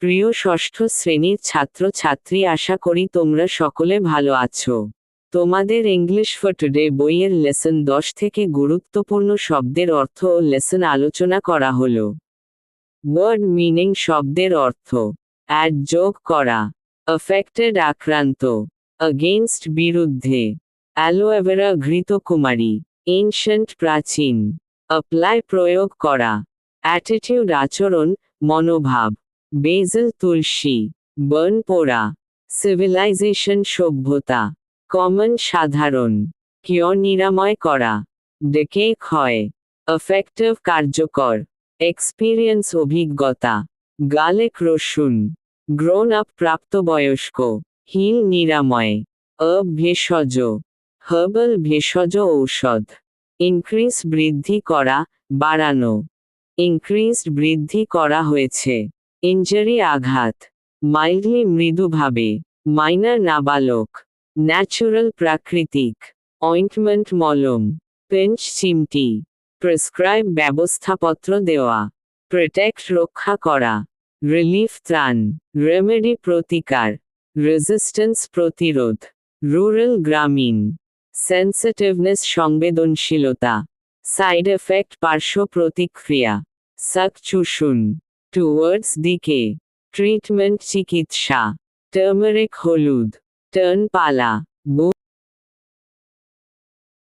প্রিয় ষষ্ঠ শ্রেণীর ছাত্রছাত্রী, আশা করি তোমরা সকলে ভালো আছো। তোমাদের ইংলিশ ফর টুডে বইয়ের লেসন 10 থেকে গুরুত্বপূর্ণ শব্দের অর্থ ও লেসন আলোচনা করা হলো। ওয়ার্ড মিনিং শব্দের অর্থ: অ্যাড যোগ করা, অ্যাফেক্টেড আক্রান্ত, অ্যাগেইনস্ট বিরুদ্ধে, অ্যালোভেরা ঘৃতকুমারী, এনশিয়েন্ট প্রাচীন, অ্যাপ্লাই প্রয়োগ করা, অ্যাটিটিউড আচরণ, মনোভাব, বেজল তুলসী, বার্ন পোড়া, সিভিলাইজেশন সভ্যতা, কমন সাধারণ, কিয়র নিরাময় করা, ডেকে ক্ষয়, এফেক্টিভ কার্যকর, এক্সপিরিয়েন্স অভিজ্ঞতা, গালেক রসুন, গ্রোন আপ প্রাপ্তবয়স্ক, হিল নিরাময়, ভেষজ, হার্বাল ভেষজ ঔষধ, ইনক্রিজ বৃদ্ধি করা, বাড়ানো, ইনক্রিজড বৃদ্ধি করা হয়েছে, ইনজারি আঘাত, মাইল্ডলি মৃদুভাবে, মাইনার নাবালক, ন্যাচুরাল প্রাকৃতিক, অয়েন্টমেন্ট মলম, পেঞ্চ চিমটি, প্রেসক্রাইব ব্যবস্থাপত্র দেওয়া, প্রোটেক্ট রক্ষা করা, রিলিফ ত্রাণ, রেমেডি প্রতিকার, রেজিস্ট্যান্স প্রতিরোধ, রুরাল গ্রামীণ, সেন্সিটিভনেস সংবেদনশীলতা, সাইড এফেক্ট পার্শ্ব প্রতিক্রিয়া, সাকচুষুন, টুয়ার্ডস দিকে, ট্রিটমেন্ট চিকিৎসা, টার্মারিক হলুদ, টার্ন পালা,